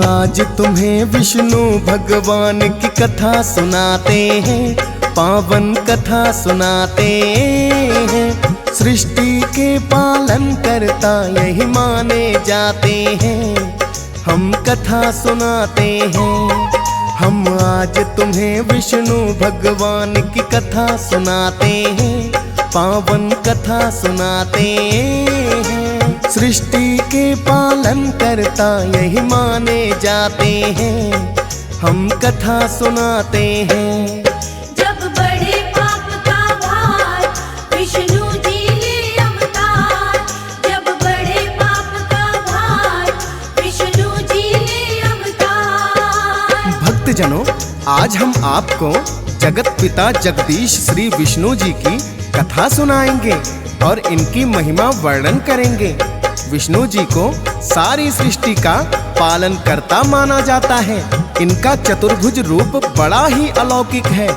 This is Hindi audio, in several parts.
आज तुम्हें विष्णु भगवान की कथा सुनाते हैं, पावन कथा सुनाते हैं। सृष्टि के पालन करता यही माने जाते हैं, हम कथा सुनाते हैं। हम आज तुम्हें विष्णु भगवान की कथा सुनाते हैं, पावन कथा सुनाते हैं। सृष्टि के पालन करता यही माने जाते हैं, हम कथा सुनाते हैं। जब बड़े पाप का भार विष्णु जी ले अवतार, जब बड़े पाप का भार विष्णु जी ले अवतार। भक्तजनों, आज हम आपको जगत पिता जगदीश श्री विष्णु जी की कथा सुनाएंगे और इनकी महिमा वर्णन करेंगे। विष्णु जी को सारी सृष्टि का पालन करता माना जाता है। इनका चतुर्भुज रूप बड़ा ही अलौकिक है।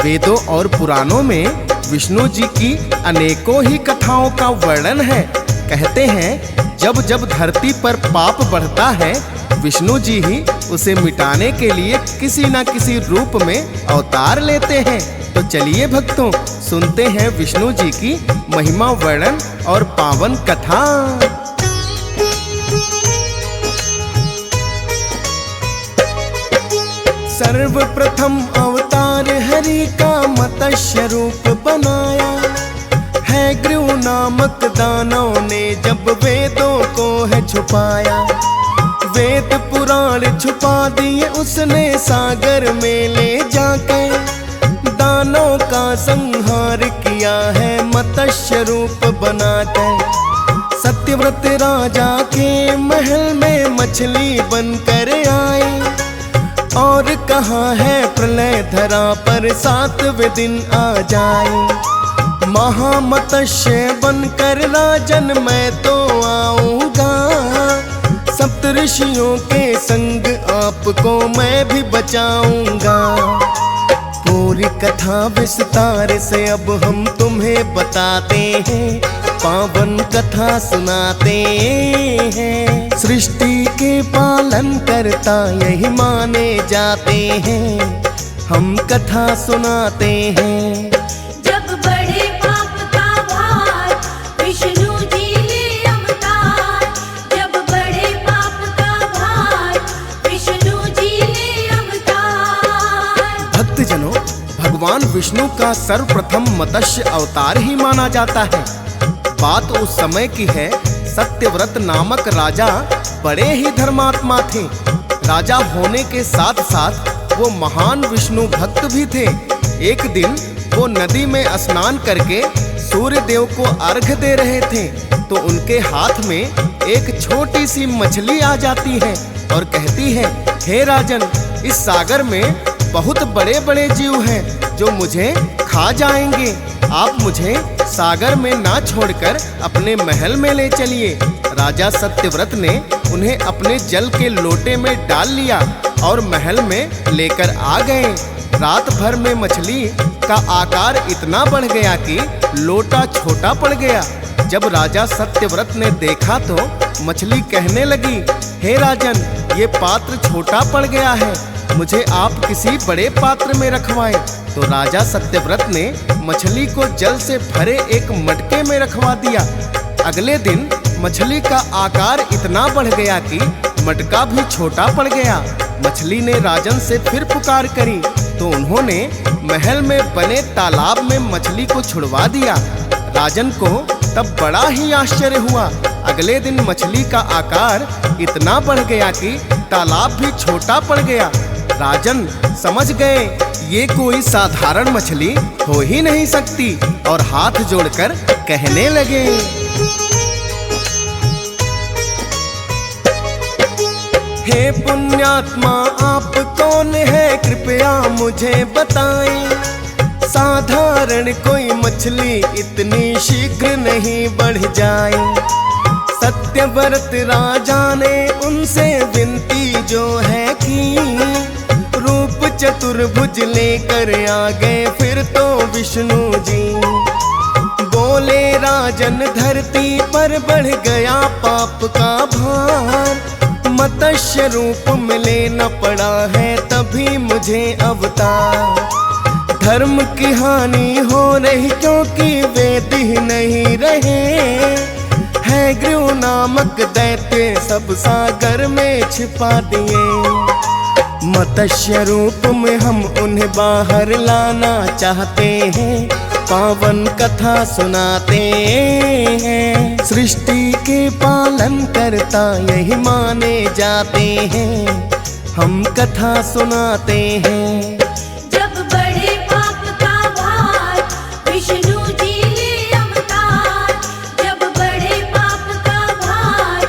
वेदों और पुराणों में विष्णु जी की अनेकों ही कथाओं का वर्णन है। कहते हैं जब जब धरती पर पाप बढ़ता है, विष्णु जी ही उसे मिटाने के लिए किसी न किसी रूप में अवतार लेते हैं। तो चलिए भक्तों, सुनते हैं विष्णु जी की महिमा वर्णन और पावन कथा। सर्वप्रथम अवतार हरि का मत्स्य रूप बनाया है। ग्रीव नामक दानव ने जब वेदों को है छुपाया, वेद पुराण छुपा दिए उसने सागर में ले जाके। दानों का संहार किया है मत्स्य रूप बनाकर। सत्यव्रत राजा के महल में मछली बनकर आए और कहा है प्रलय धरा पर 7वें दिन आ जाए। महामत्स्य बनकर राजन मैं तो आऊंगा, सप्तऋषियों के संग आपको मैं भी बचाऊंगा। पूरी कथा विस्तार से अब हम तुम्हें बताते हैं, पावन कथा सुनाते हैं। सृष्टि के पालन करता यही माने जाते हैं, हम कथा सुनाते हैं। जब बड़े पाप का भार विष्णु जी ले अवतार, जब बड़े पाप का भार विष्णु जी ले अवतार। भक्तजनों, भगवान विष्णु का सर्वप्रथम मत्स्य अवतार ही माना जाता है। बात उस समय की है, सत्यव्रत नामक राजा बड़े ही धर्मात्मा थे। राजा होने के साथ साथ वो महान विष्णु भक्त भी थे। एक दिन वो नदी में स्नान करके सूर्य देव को अर्घ्य दे रहे थे, तो उनके हाथ में एक छोटी सी मछली आ जाती है और कहती है, हे राजन, इस सागर में बहुत बड़े बड़े जीव हैं जो मुझे खा जाएंगे। आप मुझे सागर में ना छोड़कर अपने महल में ले चलिए। राजा सत्यव्रत ने उन्हें अपने जल के लोटे में डाल लिया और महल में लेकर आ गए। रात भर में मछली का आकार इतना बढ़ गया कि लोटा छोटा पड़ गया। जब राजा सत्यव्रत ने देखा तो मछली कहने लगी, हे राजन, ये पात्र छोटा पड़ गया है, मुझे आप किसी बड़े पात्र में रखवाएं। तो राजा सत्यव्रत ने मछली को जल से भरे एक मटके में रखवा दिया। अगले दिन मछली का आकार इतना बढ़ गया कि मटका भी छोटा पड़ गया। मछली ने राजन से फिर पुकार करी तो उन्होंने महल में बने तालाब में मछली को छुड़वा दिया। राजन को तब बड़ा ही आश्चर्य हुआ। अगले दिन मछली का आकार इतना बढ़ गया कि तालाब भी छोटा पड़ गया। राजन समझ गए ये कोई साधारण मछली हो ही नहीं सकती और हाथ जोड़कर कहने लगे, हे पुण्यात्मा, आप कौन है, कृपया मुझे बताएं। साधारण कोई मछली इतनी शीघ्र नहीं बढ़ जाए। सत्यव्रत राजा ने उनसे विनती जो है की, रूप चतुर्भुज लेकर आ गए फिर तो विष्णु जी। बोले राजन, धरती पर बढ़ गया पाप का भार, मनुष्य रूप में लेना पड़ा है तभी मुझे अवतार। धर्म की हानि हो रही क्योंकि वेद ही नहीं रहे, है ग्रीव नामक दैत्य सब सागर में छिपा दिए। मत्स्य रूप में हम उन्हें बाहर लाना चाहते हैं, पावन कथा सुनाते हैं। सृष्टि के पालन करता यही माने जाते हैं, हम कथा सुनाते हैं। जब बड़े पाप का भार विष्णु जी ले अवतार, जब बड़े पाप का भार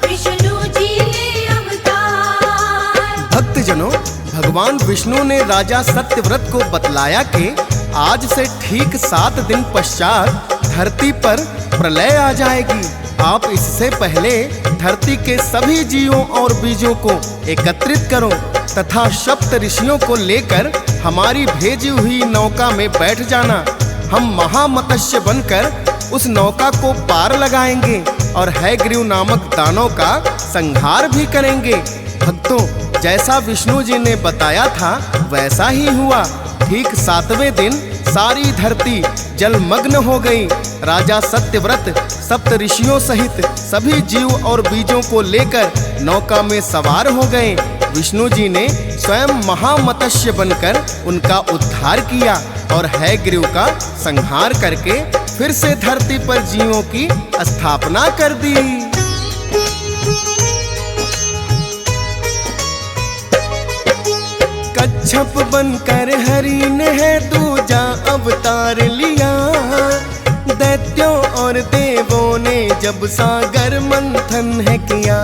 विष्णु जी ले अवतार। भक्तजनों, भगवान विष्णु ने राजा सत्यव्रत को बतलाया कि आज से ठीक 7 दिन पश्चात धरती पर प्रलय आ जाएगी। आप इससे पहले धरती के सभी जीवों और बीजों को एकत्रित करो तथा सप्त ऋषियों को लेकर हमारी भेजी हुई नौका में बैठ जाना। हम महामत्स्य बनकर उस नौका को पार लगाएंगे और हैग्रीव नामक दानव का संहार भी करेंगे। भक्तों, जैसा विष्णु जी ने बताया था वैसा ही हुआ। ठीक 7वें दिन सारी धरती जलमग्न हो गई। राजा सत्यव्रत सप्त ऋषियों सहित सभी जीव और बीजों को लेकर नौका में सवार हो गए। विष्णु जी ने स्वयं महामत्स्य बनकर उनका उद्धार किया और हैग्रीव का संहार करके फिर से धरती पर जीवों की स्थापना कर दी। कच्छप बनकर हरि ने है दूजा अवतार लिया। दैत्यों और देवों ने जब सागर मंथन है किया।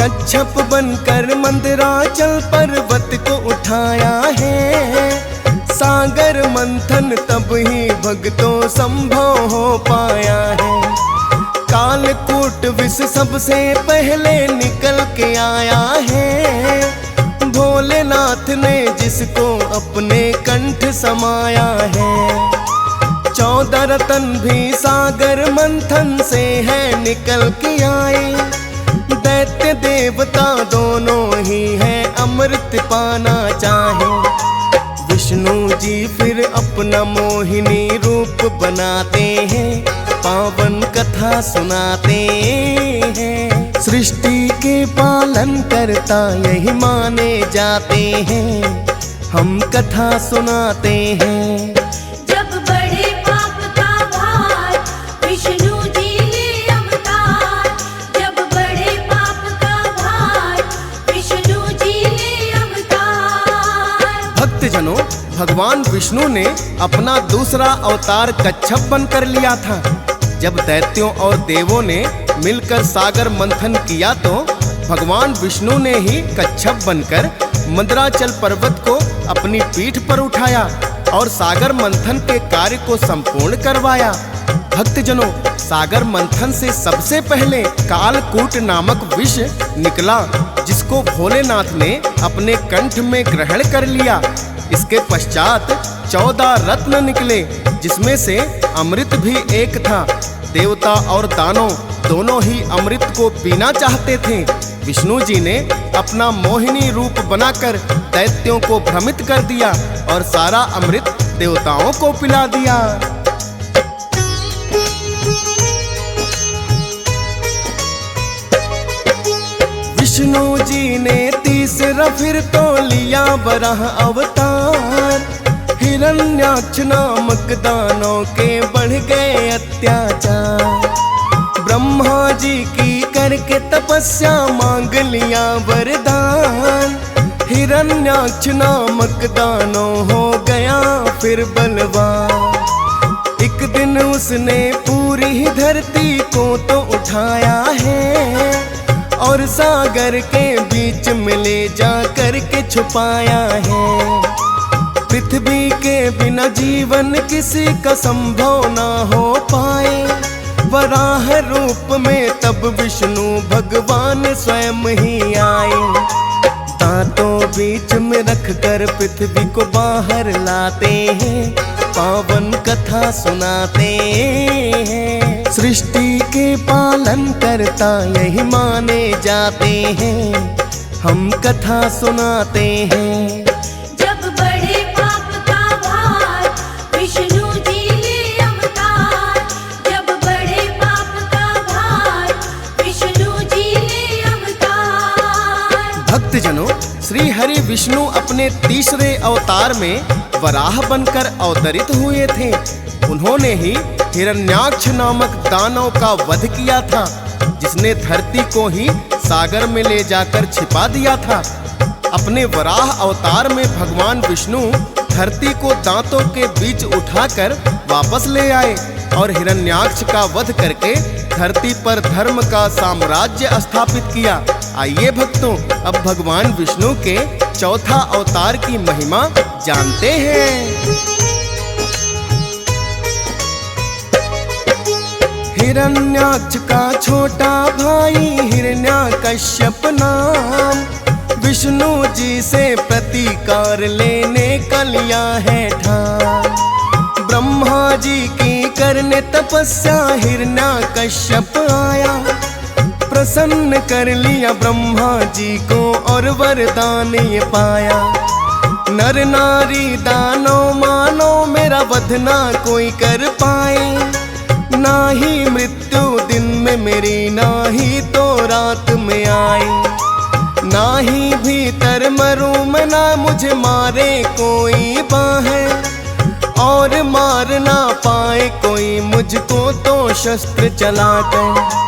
कच्छप बनकर मंदराचल पर्वत को उठाया है। सागर मंथन तब ही भक्तों संभव हो पाया है। कालकूट विष सबसे पहले निकल के आया है। भोलेनाथ ने जिसको अपने कंठ समाया है। 14 रतन भी सागर मंथन से है निकल के आए। दैत्य देवता दोनों ही है अमृत पाना चाहे। विष्णु जी फिर अपना मोहिनी रूप बनाते हैं, पावन कथा सुनाते हैं। सृष्टि के पालन करता यही माने जाते हैं, हम कथा सुनाते हैं। जब बड़े पाप का भार विष्णु जी ले अवतार, जब बड़े पाप का भार विष्णु जी ले अवतार। भक्तजनों, भगवान विष्णु ने अपना दूसरा अवतार कच्छप बनकर लिया था। जब दैत्यों और देवों ने मिलकर सागर मंथन किया तो भगवान विष्णु ने ही कच्छप बनकर मंदराचल पर्वत को अपनी पीठ पर उठाया और सागर मंथन के कार्य को संपूर्ण करवाया। भक्तजनों, सागर मंथन से सबसे पहले कालकूट नामक विष निकला, जिसको भोलेनाथ ने अपने कंठ में ग्रहण कर लिया। इसके पश्चात 14 रत्न निकले, जिसमें से अमृत भी एक था। देवता और दानव दोनों ही अमृत को पीना चाहते थे। विष्णु जी ने अपना मोहिनी रूप बनाकर दैत्यों को भ्रमित कर दिया और सारा अमृत देवताओं को पिला दिया। विष्णु जी ने तीसरा फिर तो लिया वराह अवतार। हिरण्याक्ष नामक दानव के बढ़ गए अत्याचार। ब्रह्मा जी की करके तपस्या मांग लिया वरदान। हिरण्याक्ष नामक दानव हो गया फिर बलवान। एक दिन उसने पूरी ही धरती को तो उठाया है और सागर के बीच में ले जा कर के छुपाया है। पृथ्वी के बिना जीवन किसी का संभव ना हो पाए। वराह रूप में तब विष्णु भगवान स्वयं ही आए। दांतों बीच में रखकर पृथ्वी को बाहर लाते हैं, पावन कथा सुनाते हैं। सृष्टि के पालन करता यही माने जाते हैं, हम कथा सुनाते हैं। जब बड़े पाप का भार विष्णु जी ले अवतार, जब बड़े पाप का भार विष्णु जी ले अवतार। भक्तजनों, श्री हरि विष्णु अपने तीसरे अवतार में वराह बनकर अवतरित हुए थे। उन्होंने ही हिरण्याक्ष नामक दानव का वध किया था, जिसने धरती को ही सागर में ले जाकर छिपा दिया था। अपने वराह अवतार में भगवान विष्णु धरती को दांतों के बीच उठाकर वापस ले आए और हिरण्याक्ष का वध करके धरती पर धर्म का साम्राज्य स्थापित किया। आइए भक्तों, अब भगवान विष्णु के चौथा अवतार की महिमा जानते हैं। हिरण्याक्ष का छोटा भाई हिरण्यकश्यप नाम, विष्णु जी से प्रतिकार लेने का लिया है ठान। ब्रह्मा जी की करने तपस्या हिरण्यकश्यप आया, प्रसन्न कर लिया ब्रह्मा जी को और वरदान ये पाया। नर नारी दानव मानो मेरा वध ना कोई कर पाए, ना ही मृत्यु दिन में मेरी, ना ही तो रात में आए। ना ही भीतर मरूं मैं, ना मुझे मारे कोई बाहें, और मार ना पाए कोई मुझको तो शस्त्र चलाकर।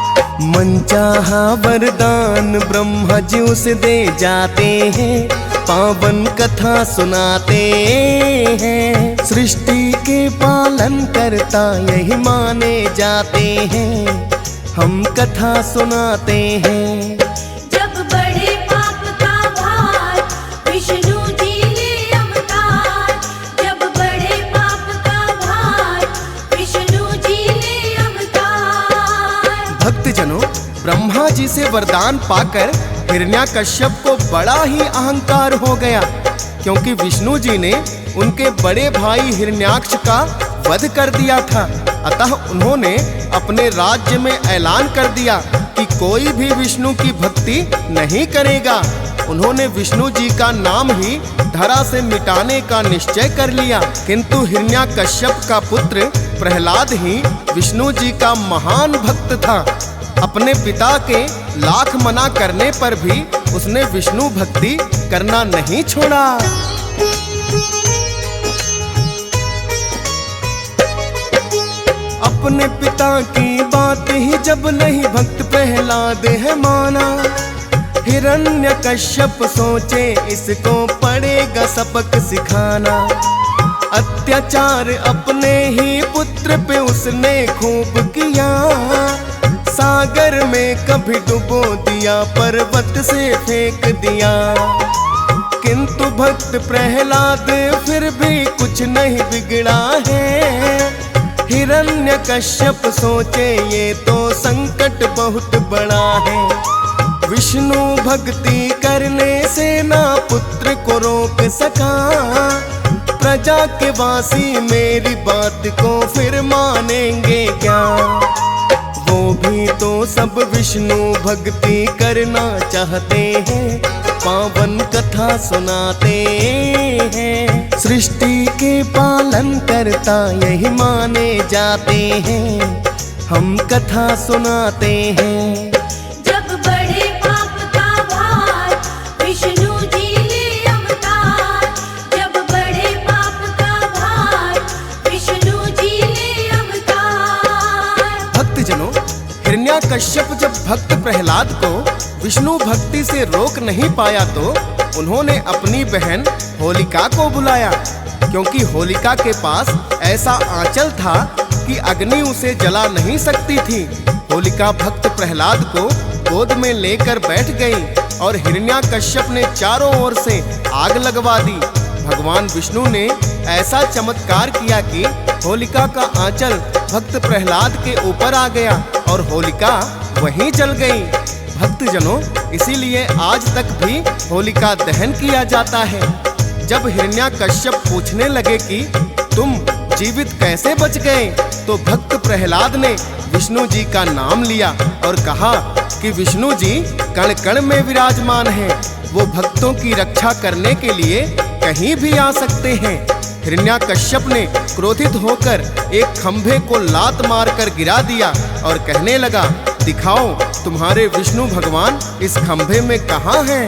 मनचाहा वरदान ब्रह्मा जी उसे दे जाते हैं, पावन कथा सुनाते हैं। सृष्टि के पालन करता यही माने जाते हैं, हम कथा सुनाते हैं। जब बड़े पाप का भार विष्णु जी ले अवतार, जब बड़े पाप का भार विष्णु जी ले अवतार। भक्तजनों, ब्रह्मा जी से वरदान पाकर हिरण्याकश्यप को बड़ा ही अहंकार हो गया, क्योंकि विष्णु जी ने उनके बड़े भाई हिरण्याक्ष का वध कर दिया था। अतः उन्होंने अपने राज्य में ऐलान कर दिया कि कोई भी विष्णु की भक्ति नहीं करेगा। उन्होंने विष्णु जी का नाम ही धरा से मिटाने का निश्चय कर लिया। किंतु हिरण्याकश्यप का पुत्र प्रहलाद ही विष्णु जी का महान भक्त था। अपने पिता के लाख मना करने पर भी उसने विष्णु भक्ति करना नहीं छोड़ा। अपने पिता की बात ही जब नहीं भक्त प्रहलाद है माना, हिरण्यकश्यप सोचे इसको पड़ेगा सबक सिखाना। अत्याचार अपने ही पुत्र पे उसने खूब किया, सागर में कभी डुबो दिया, पर्वत से फेंक दिया। किंतु भक्त प्रहलाद फिर भी कुछ नहीं बिगड़ा है। हिरण्यकश्यप सोचे ये तो संकट बहुत बड़ा है। विष्णु भक्ति करने से ना पुत्र को रोक सका, प्रजा के वासी मेरी बात को फिर मानेंगे क्या। वो भी तो सब विष्णु भक्ति करना चाहते हैं, पावन कथा सुनाते हैं। सृष्टि के पालन करता यही माने जाते हैं, हम कथा सुनाते हैं। जब बड़े पाप का भार विष्णु जी ले अवतार, जब बड़े पाप का भार विष्णु जी ले अवतार। भक्तजनों, हिरण्याकश्यप जब भक्त प्रहलाद को विष्णु भक्ति से रोक नहीं पाया तो उन्होंने अपनी बहन होलिका को बुलाया, क्योंकि होलिका के पास ऐसा आंचल था कि अग्नि उसे जला नहीं सकती थी। होलिका भक्त प्रहलाद को गोद में लेकर बैठ गई और हिरण्याकश्यप ने चारों ओर से आग लगवा दी। भगवान विष्णु ने ऐसा चमत्कार किया कि होलिका का आंचल भक्त प्रहलाद के ऊपर आ गया और होलिका वहीं जल गई। भक्तजनों, इसीलिए आज तक भी होलिका दहन किया जाता है। जब हिरण्याकश्यप पूछने लगे कि तुम जीवित कैसे बच गए? तो भक्त प्रहलाद ने विष्णु जी का नाम लिया और कहा कि विष्णु जी कण कण में विराजमान हैं। वो भक्तों की रक्षा करने के लिए कहीं भी आ सकते हैं। हिरण्याकश्यप ने क्रोधित होकर एक खंभे को लात मारकर गिरा दिया और कहने लगा, दिखाओ तुम्हारे विष्णु भगवान इस खंभे में कहाँ हैं?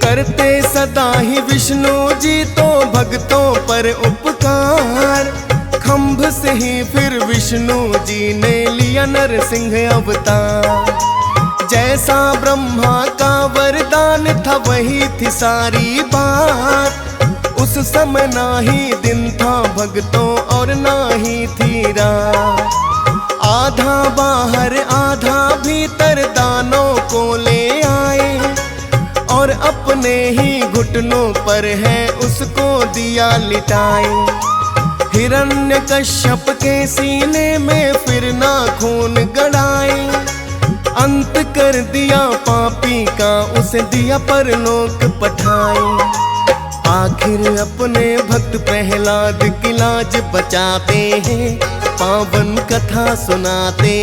करते सदा ही विष्णु जी तो भक्तों पर उपकार। खंभ से ही फिर विष्णु जी ने लिया नरसिंह अवतार। जैसा ब्रह्मा का वरदान था वही थी सारी बात। उस समय ना ही दिन था भक्तों और ना ही थी रात। आधा बाहर आधा भीतर दानों को ले आए और अपने ही घुटनों पर है उसको दिया लिटाए। हिरण्यकश्यप के सीने में फिर ना खून गड़ाए। अंत कर दिया पापी का उसे दिया परलोक पठाए। आखिर अपने भक्त प्रहलाद की लाज बचाते हैं, पावन कथा सुनाते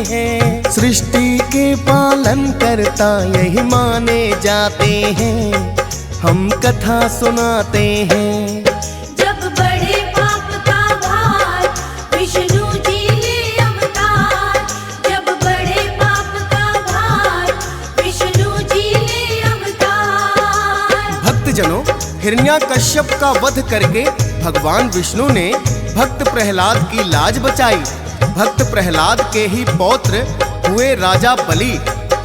हैं। सृष्टि के पालन करता यही माने जाते हैं, हम कथा सुनाते हैं। जब बड़े पाप का भार विष्णु जी ले अवतार। जब बड़े पाप का भार विष्णु जी ले अवतार। भक्तजनों, हिरण्याकश्यप का वध करके भगवान विष्णु ने भक्त प्रहलाद की लाज बचाई। भक्त प्रहलाद के ही पौत्र हुए राजा बलि।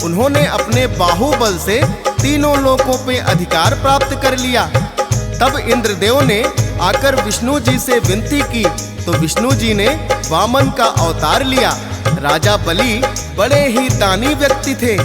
उन्होंने अपने बाहुबल से तीनों लोकों पे अधिकार प्राप्त कर लिया। तब इंद्रदेव ने आकर विष्णु जी से विनती की तो विष्णु जी ने वामन का अवतार लिया। राजा बलि बड़े ही दानी व्यक्ति थे।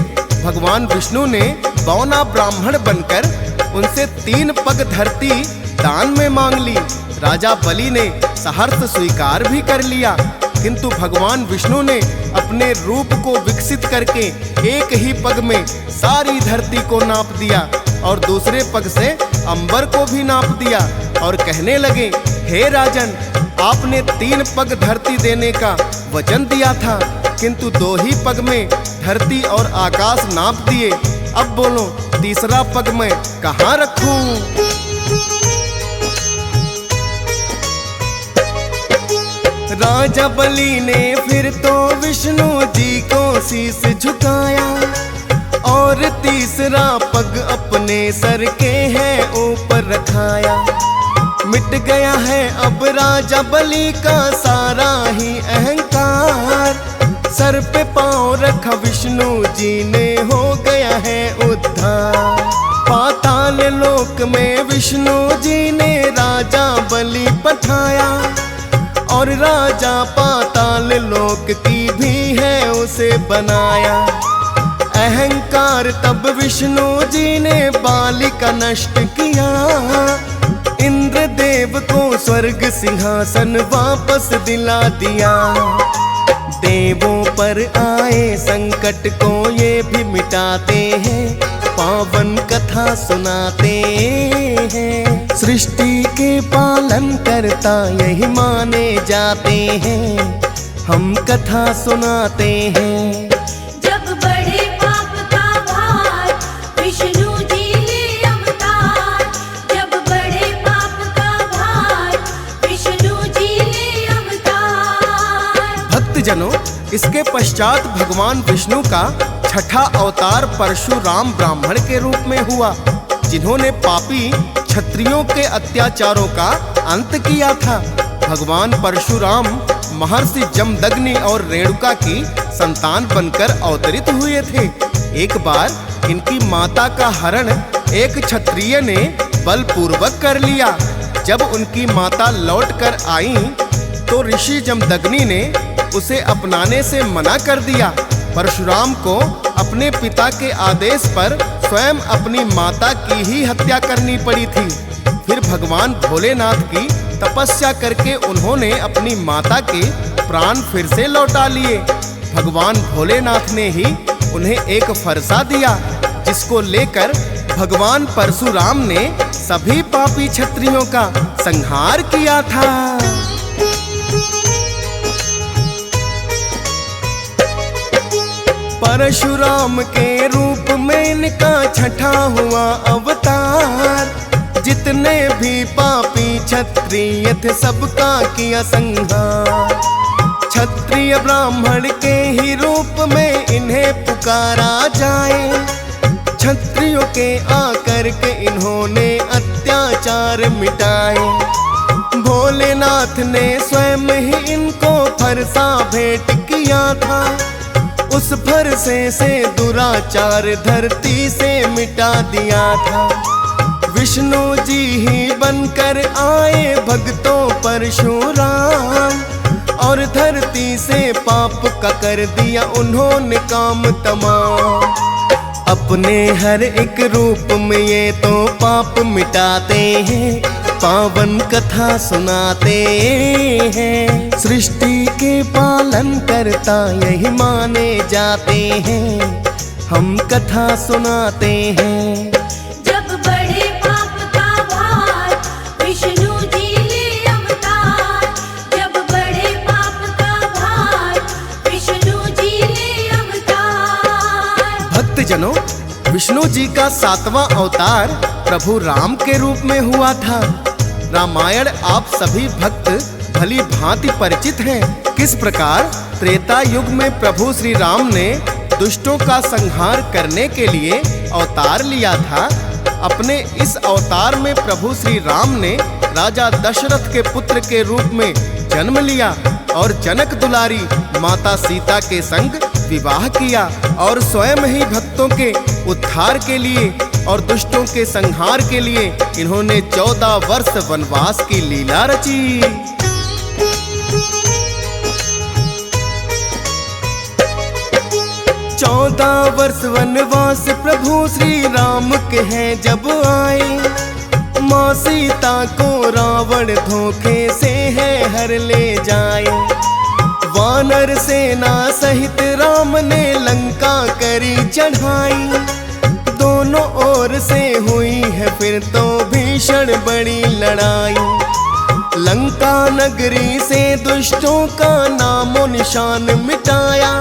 भगवान विष्णु ने बौना ब्राह्मण बनकर उनसे 3 पग धरती दान में मांग ली। राजा बलि ने सहर्ष स्वीकार भी कर लिया, किंतु भगवान विष्णु ने अपने रूप को विकसित करके एक ही पग में सारी धरती को नाप दिया और दूसरे पग से अंबर को भी नाप दिया और कहने लगे, हे राजन, आपने 3 पग धरती देने का वचन दिया था, किंतु 2 ही पग में धरती और आकाश नाप दिए। अब बोलो तीसरा पग मैं कहाँ रखूं? राजा बलि ने फिर तो विष्णु जी को शीश झुकाया और तीसरा पग अपने सर के है ऊपर रखाया। मिट गया है अब राजा बलि का सारा ही अहंकार। सर पे पांव रखा विष्णु जी ने, हो गया है उद्धार। पाताल लोक में विष्णु जी ने राजा बलि पठाया और राजा पाताल लोक की भी है उसे बनाया। अहंकार तब विष्णु जी ने बाली का नष्ट किया। इंद्रदेव को स्वर्ग सिंहासन वापस दिला दिया। देवों पर आए संकट को ये भी मिटाते हैं, पावन कथा सुनाते हैं। सृष्टि के पालन करता यही माने जाते हैं, हम कथा सुनाते हैं। जब बड़े पाप का भार विष्णु जी ले अवतार। जब बड़े पाप का भार विष्णु जी ले अवतार। भक्तजनों, इसके पश्चात भगवान विष्णु का छठा अवतार परशुराम ब्राह्मण के रूप में हुआ, जिन्होंने पापी क्षत्रियों के अत्याचारों का अंत किया था। भगवान परशुराम महर्षि जमदग्नि और रेणुका की संतान बनकर अवतरित हुए थे। एक बार इनकी माता का हरण एक क्षत्रिय ने बलपूर्वक कर लिया। जब उनकी माता लौट कर आई तो ऋषि जमदग्नि ने उसे अपनाने से मना कर दिया। परशुराम को अपने पिता के आदेश पर स्वयं अपनी माता की ही हत्या करनी पड़ी थी। फिर भगवान भोलेनाथ की तपस्या करके उन्होंने अपनी माता के प्राण फिर से लौटा लिए। भगवान भोलेनाथ ने ही उन्हें एक फरसा दिया, जिसको लेकर भगवान परशुराम ने सभी पापी क्षत्रियों का संहार किया था। परशुराम के रूप में इनका छठा हुआ अवतार। जितने भी पापी क्षत्रिय थे सबका किया संहार। क्षत्रिय ब्राह्मण के ही रूप में इन्हें पुकारा जाए। क्षत्रियों के आकर के इन्होंने अत्याचार मिटाए। भोलेनाथ ने स्वयं ही इनको फरसा भेंट किया था। उस फरसे से दुराचार धरती से मिटा दिया था। विष्णु जी ही बनकर आए भक्तों परशुराम, और धरती से पाप का कर दिया उन्होंने काम तमाम। अपने हर एक रूप में ये तो पाप मिटाते हैं, पावन कथा सुनाते हैं। सृष्टि के पालन करता यही माने जाते हैं, हम कथा सुनाते हैं। जब बड़े पाप का भार विष्णु जी ले अवतार। जब बड़े पाप का भार विष्णु जी ले अवतार। भक्तजनों, विष्णु जी का 7वां अवतार प्रभु राम के रूप में हुआ था। रामायण आप सभी भक्त भली भांति परिचित हैं। किस प्रकार त्रेता युग में प्रभु श्री राम ने दुष्टों का संहार करने के लिए अवतार लिया था। अपने इस अवतार में प्रभु श्री राम ने राजा दशरथ के पुत्र के रूप में जन्म लिया और जनक दुलारी माता सीता के संग विवाह किया, और स्वयं ही भक्तों के उद्धार के लिए और दुष्टों के संहार के लिए इन्होंने 14 वर्ष वनवास की लीला रची। 14 वर्ष वनवास प्रभु श्री राम के हैं जब आए। माँ सीता को रावण धोखे से है हर ले जाए। वानर सेना सहित राम ने लंका करी चढ़ाई। दोनों ओर से हुई है फिर तो भीषण बड़ी लड़ाई। लंका नगरी से दुष्टों का नामो निशान मिटाया,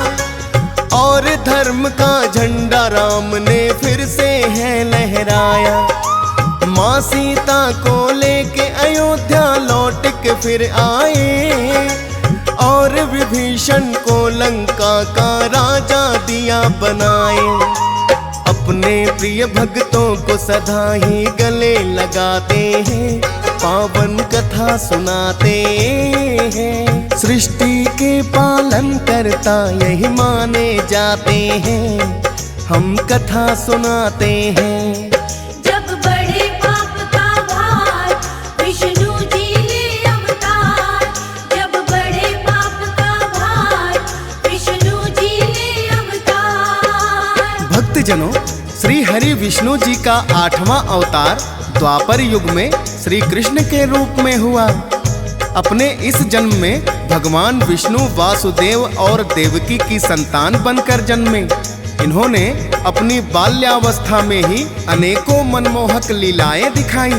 और धर्म का झंडा राम ने फिर से है लहराया। माँ सीता को लेके अयोध्या लौट के फिर आए, और विभीषण को लंका का राजा दिया बनाए। अपने प्रिय भक्तों को सदा ही गले लगाते हैं, पावन कथा सुनाते हैं। सृष्टि के पालन करता यही माने जाते हैं, हम कथा सुनाते हैं। जब बड़े पाप का भार विष्णु जी ले अवतार। जब बड़े पाप का भार विष्णु जी ले अवतार। भक्तजनों, श्री हरि विष्णु जी का 8वां अवतार द्वापर युग में श्री कृष्ण के रूप में हुआ। अपने इस जन्म में भगवान विष्णु वासुदेव और देवकी की संतान बनकर जन्मे। इन्होंने अपनी बाल्यावस्था में ही अनेकों मनमोहक लीलाएं दिखाई।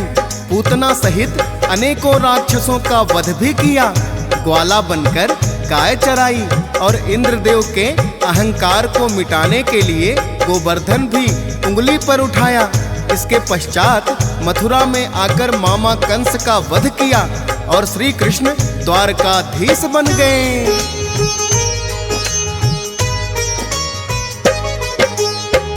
पूतना सहित अनेकों राक्षसों का वध भी किया। ग्वाला बनकर गाय चराई, और इंद्रदेव के अहंकार को मिटाने के लिए गोवर्धन भी उंगली पर उठाया। इसके पश्चात मथुरा में आकर मामा कंस का वध किया, और श्री कृष्ण द्वारकाधीश बन गए।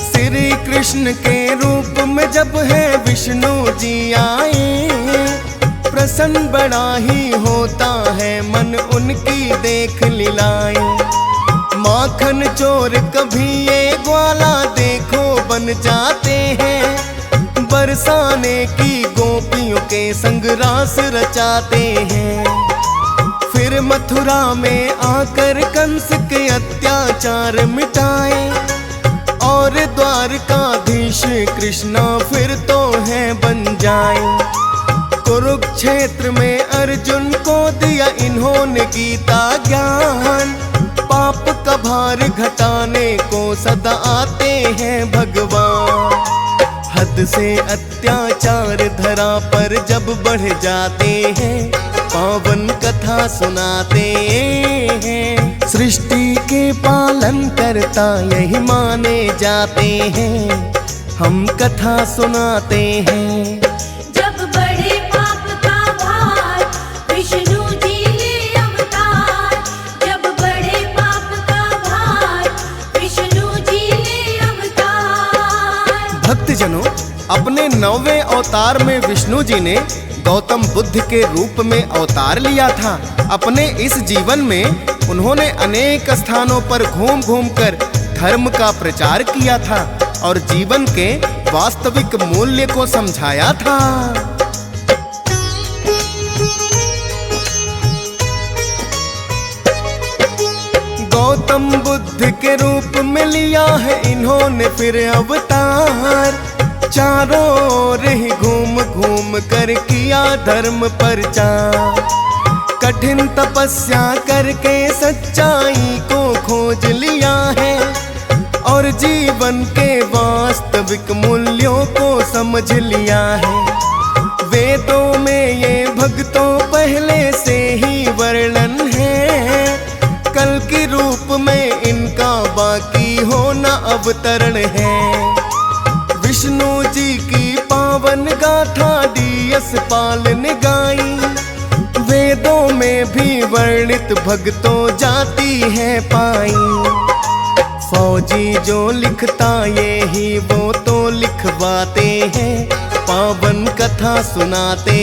श्री कृष्ण के रूप में जब है विष्णु जी आए, प्रसन्न बड़ा ही होता है मन उनकी देख लीलाएं। माखन चोर कभी ये ग्वाला देखो बन जाते हैं, बरसाने की गोपियों के संग रास रचाते हैं। फिर मथुरा में आकर कंस के अत्याचार मिटाए, और द्वारकाधीश कृष्णा फिर तो है बन जाए। कुरुक्षेत्र में अर्जुन को दिया इन्होंने गीता ज्ञान, पाप का भार घटाने को सदा आते हैं भगवान। हद हद से अत्याचार धरा पर जब बढ़ जाते हैं, पावन कथा सुनाते हैं। सृष्टि के पालन करता यही माने जाते हैं, हम कथा सुनाते हैं। जब बड़े पाप का भार विष्णु जी ले अवतार, जब बड़े पाप का भार विष्णु जी ले अवतार। भक्तजनों, अपने 9वें अवतार में विष्णु जी ने गौतम बुद्ध के रूप में अवतार लिया था। अपने इस जीवन में उन्होंने अनेक स्थानों पर घूम घूम कर धर्म का प्रचार किया था और जीवन के वास्तविक मूल्य को समझाया था। गौतम बुद्ध के रूप में लिया है इन्होंने फिर अवतार, चारों ओर ही घूम घूम कर किया धर्म प्रचार। कठिन तपस्या करके सच्चाई को खोज लिया है और जीवन के वास्तविक मूल्यों को समझ लिया है। वेदों में ये भक्तों पहले से ही वर्णन है, कल के रूप में इनका बाकी होना अवतरण है। विष्णु जी की पावन गाथा डीएस पाल ने गाई, वेदों में भी वर्णित भक्तों जाती है पाई। फौजी जो लिखता ये ही वो तो लिखवाते हैं, पावन कथा सुनाते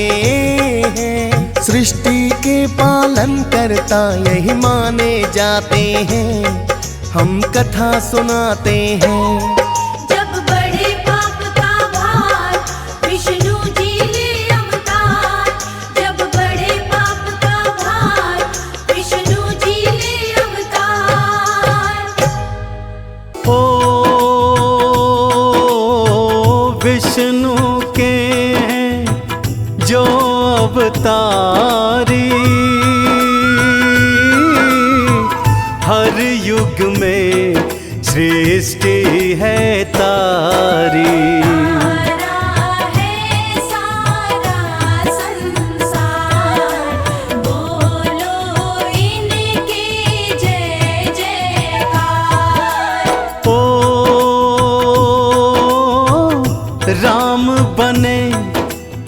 हैं। सृष्टि के पालन करता यही माने जाते हैं, हम कथा सुनाते हैं। जब बड़े पाप का भार विष्णु जी ले अवतार, जब बड़े पाप का भार विष्णु जी ले अवतार। ओ विष्णु के हैं जो अवतारी, हर युग में सृष्टि है तारी। तारा है सारा संसार, बोलो इनकी जय जयकार। ओ राम बने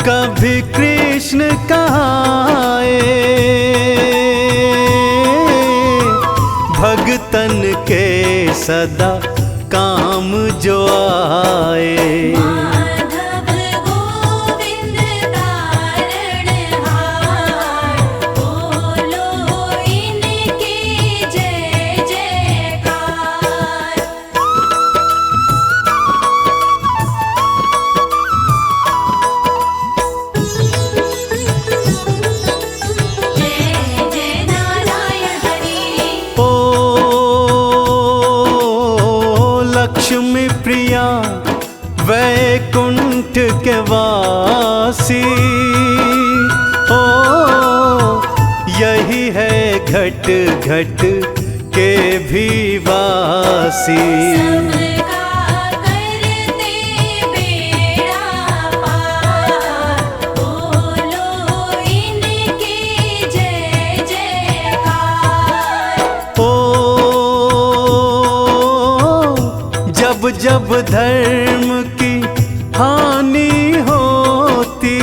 कभी कृष्ण कहाए, भगतन के सदा काम जो आए। माधव गोविंद तारणहार, बोलो इनकी जय जयकार। जय जय नारायण हरि। ओ लक्ष्मी प्रिया वैकुंठ के वासी, ओ यही है घट घट के भी वासी। सबका करते बेड़ा पार, बोलो इनकी जय जयकार। ओ जब जब धर्म की हानि होती,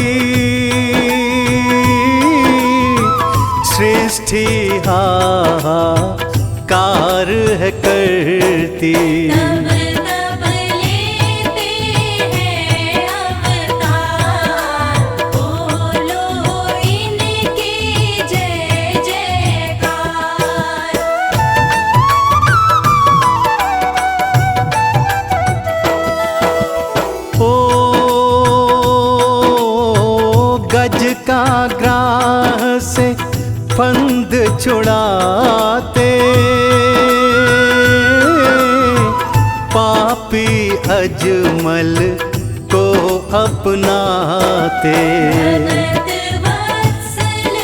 सृष्टि हाहाकार है करती। तब तब लेते हैं अवतार, बोलो इनकी जय जयकार। ओ गज का ग्राह से फंद छुड़ाते, पापी अजमल को अपनाते। भगत वत्सल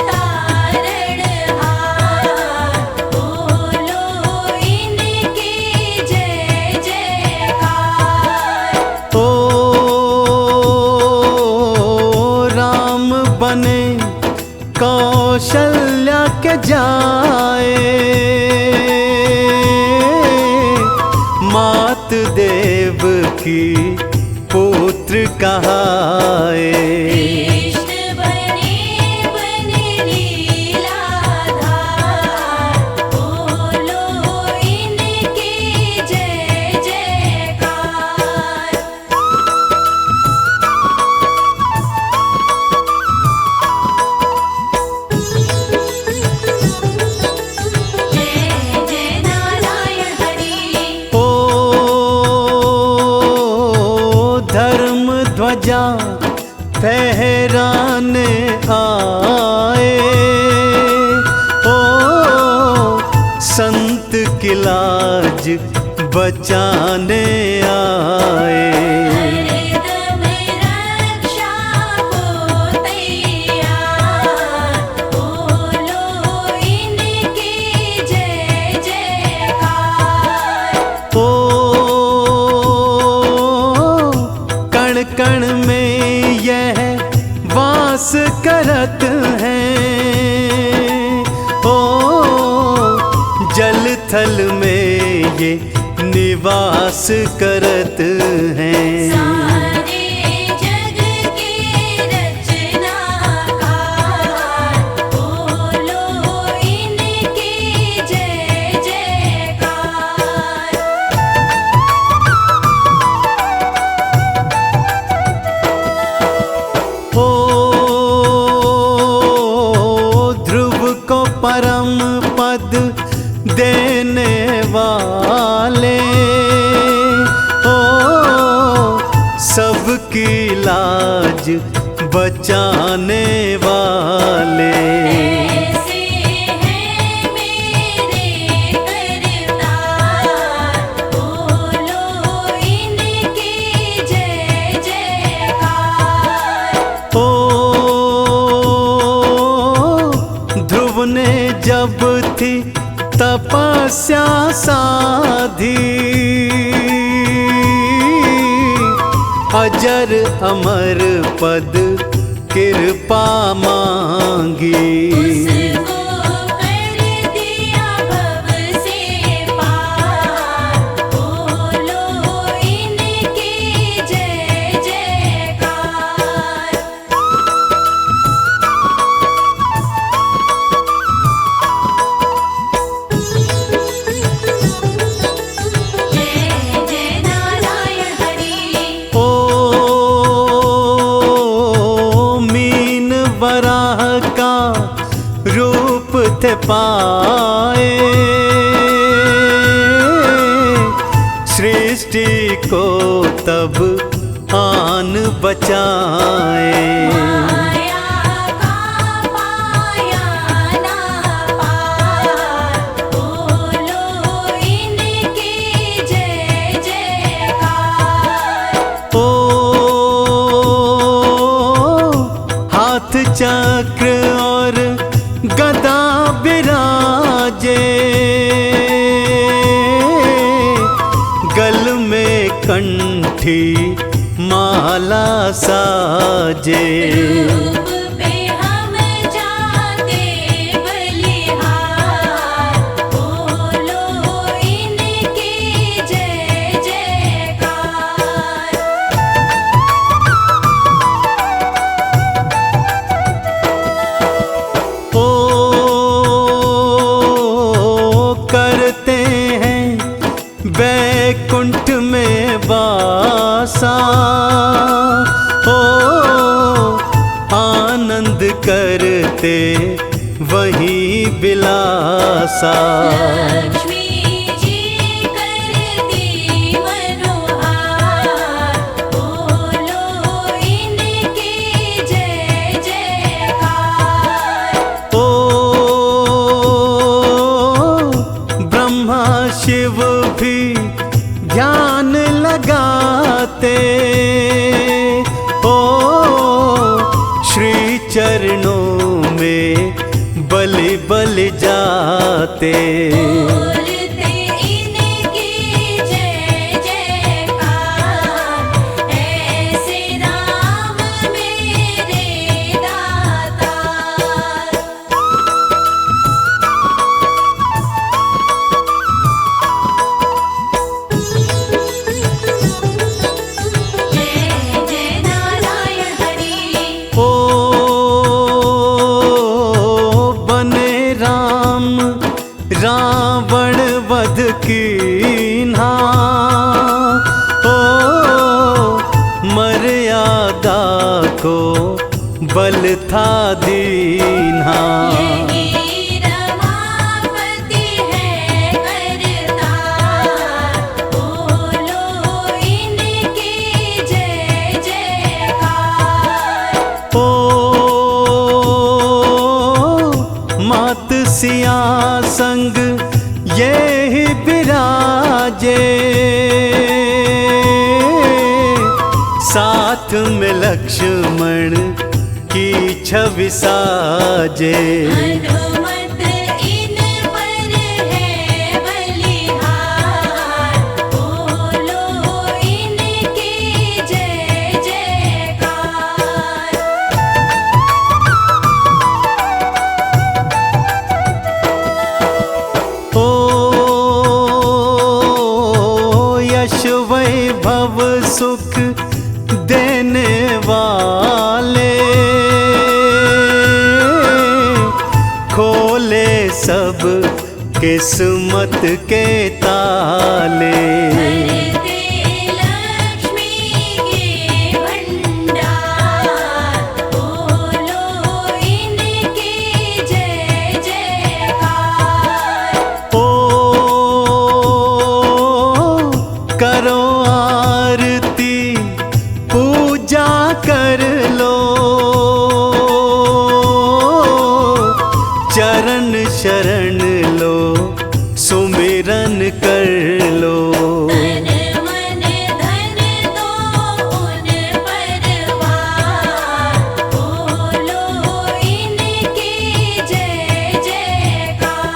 तारणहार, बोलो इनकी जय जयकार। ओ कौशल्या के जाए, मात देव की पुत्र कहाए। कृष्ण बने बने लीलाधार, बोलो इनकी जय जयकार। जय जय नारायण हरि। ओ धर्म ध्वजा फहराने आए, ओ संत की लाज बचाने आए। हरदम रक्षा को तैयार, बोलो इनकी जय जयकार। ओ कण कण में यह वास करत हैं, ओ जल थल में ये निवास करत हैं। सारे जग के रचनाकार, बोलो इनकी जय जयकार। ओ ध्रुव को परम पद देने वाले, ओ सबकी लाज बचाने वाले। ऐसे हैं मेरे करतार, बोलो इनकी जय जयकार। ओ ध्रुव ने जब थी तपस्या साधी, अजर अमर पद कृपा मांगी। उसको कर दिया भव से पार, बोलो इनकी जय जयकार। जय जय नारायण हरि। ओ मीन वराह का रूप थे पाए, सृष्टि को तब आन बचाए। माया का पाया ना पार, बोलो इनकी जय जयकार। ओ हाथ चक्र और गदा बिराजे, गल में कंठी माला साजे। रूप पे हम जाते बलिहार, बोलो इनकी जय जयकार। ओ करते हैं वैकुंठ में वासा, ओ आनंद करते वहीं बिलासा। लक्ष्मी जी करती मनोहार, बोलो इनकी जय जयकार। ओ ब्रह्मा शिव भी ध्यान लगाते, ओ श्री चरणों में बलि बलि जाते। बोलते इनकी जय जयकार, ऐसे राम मेरे दाता। कीन्हा, ओ मर्यादा को बल था दीन्हा। यही रमापति है करतार, बोलो इनकी जय जयकार। ओ मात सिया संग ये ही विराजे, साथ में लक्ष्मण की छवि साजे। हनुमत इन पर है बलिहार, बोलो इनकी जय जयकार। ओ यश वैभव सुख देने वाले, खोले सब किस्मत के ताले। भरते लक्ष्मी के भंडार, बोलो इनकी जय जयकार। ओ करो आरती पूजा कर लो, चरण शरण लो सुमिरन कर लो। तन मन धन दो उन परवार, बोलो इनकी जय जयकार।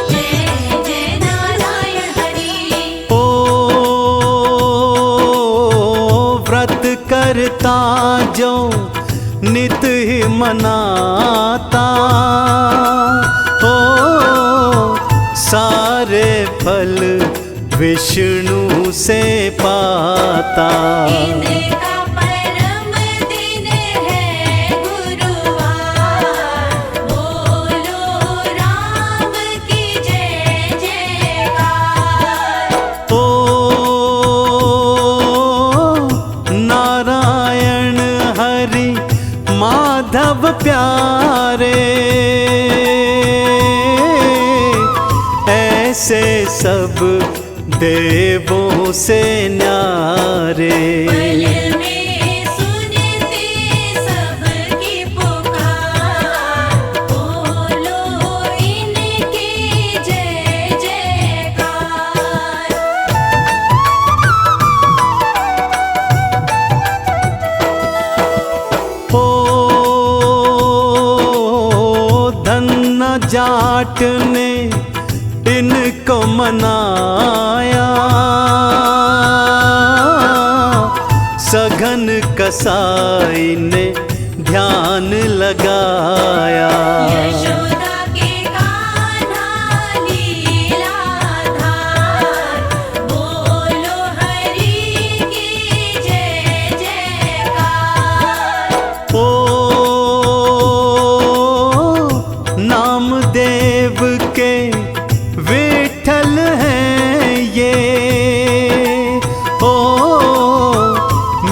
जय जय नारायण हरि। ओ व्रत करता जो नित ही मनाता, ओ सारे फल विष्णु से पाता। इनका परम दिन है गुरुवार, बोलो राम की जय जयकार। ओ नारायण हरि माधव प्यारे, ऐसे सब देवों से न्यारे। पल में सुनते सबकी पुकार, बोलो इनकी जय जयकार। ओ धन्ना जाट ने इनको मनाया, सघन कसाई ने ध्यान लगाया। यशोदा के कान्हा लीलाधार, बोलो हरि की जय जयकार। ओ नामदेव के विठल हैं ये, ओ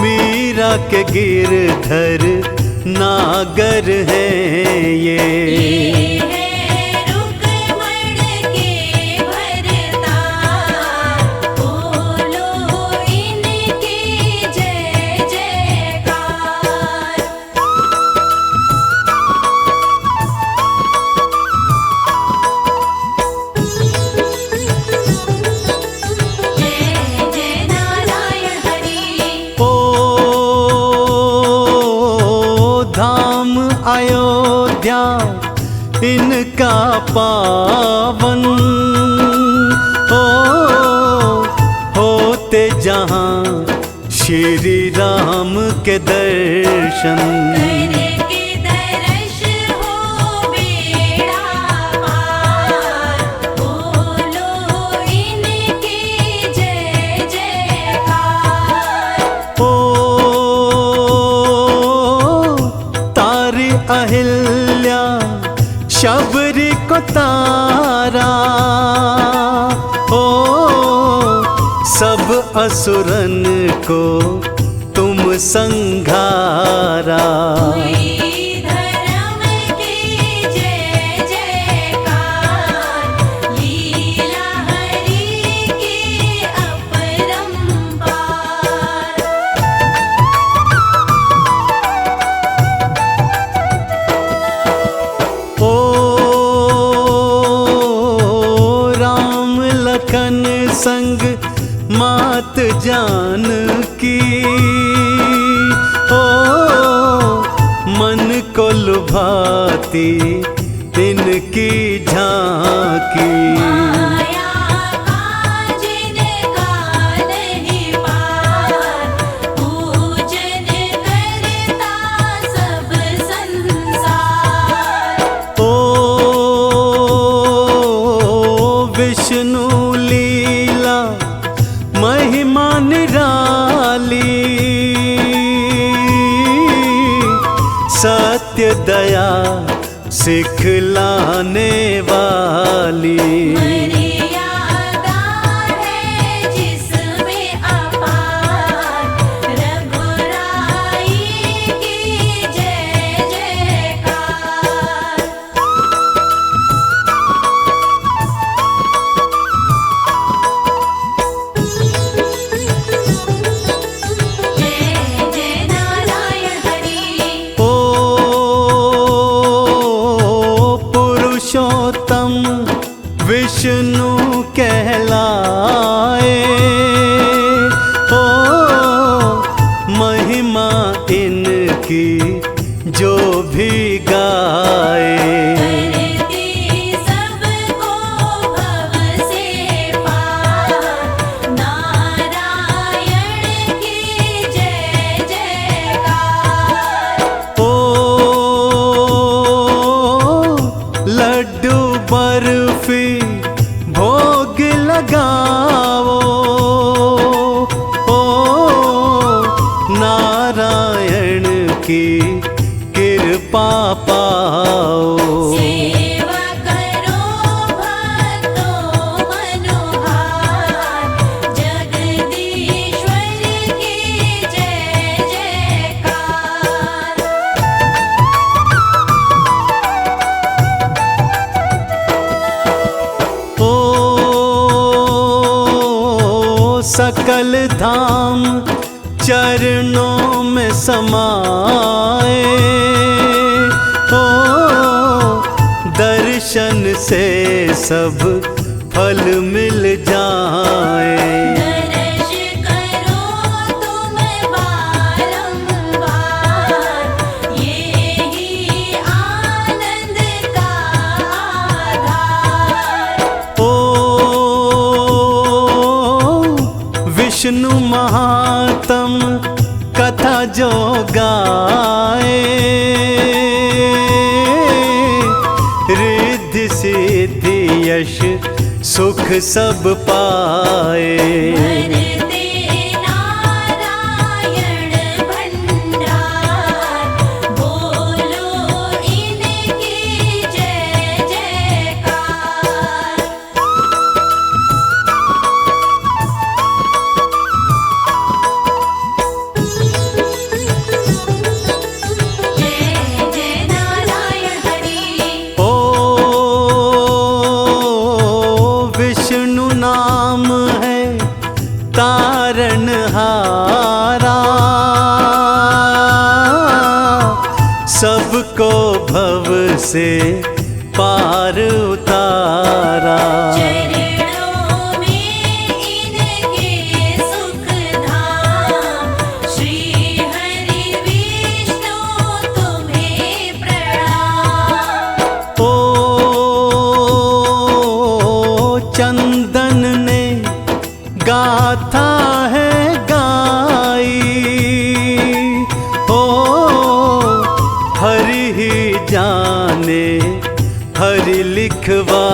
मीरा के गिरधर नागर हैं ये। है रुक्मण के भरतार, बोलो इनकी जय जयकार। जय जय नारायण हरि। ओ धाम अयोध्या इनका पावन, ओ होते जहाँ श्री राम के दर्शन। करके दर्श हो बेड़ा पार, बोलो इनकी जय जयकार। ओ असुरन को तुम संघारा। हुई धर्म की जय जयकार, लीला हरि की अपरंपार। ओ राम लखन संग मात जानकी, ओ मन को लुभाती तिनकी झांकी। माया का जिनका नहीं पार, पूजन करता सब संसार। ओ विष्णु लीला महिमा निराली, सत्य दया सिखलाने वाली। मर्यादा है जिसमें अपार, रघुराई की जय जयकार। जय जय नारायण हरि। ओ पुरुषोत्तम विष्णु कहलाए, ओ महिमा इनकी जो भी गाए। करती सबको भव से पार, नारायण की जय जयकार। ओ लड्डू बर्फी भोग लगाओ, ओ नारायण की कृपा पाओ। सेवा करो भक्तों मनोहार, जगदीश्वर की जय जयकार। ओ सकल धाम चरणों में समाए, ओ दर्शन से सब फल मिल जाए। दर्श करो तुम बारंबार, ये ही आनंद का आधार। ओ विष्णु महात्म कथा जो गाए, रिद्धि सिद्धि यश सुख सब पाए। वरते नारायण भंडार, बोलो इनकी जय जयकार। जय जय नारायण हरि। ओ विष्णु नाम है तारणहारा, सबको भव से पार उतारा। चरणों में इनके सुख धाम, श्री हरि विष्णु तुम्हें प्रणाम। ओ चंदन ने गाथा है गाई, ओ हरि ही जाने हरि लिखवा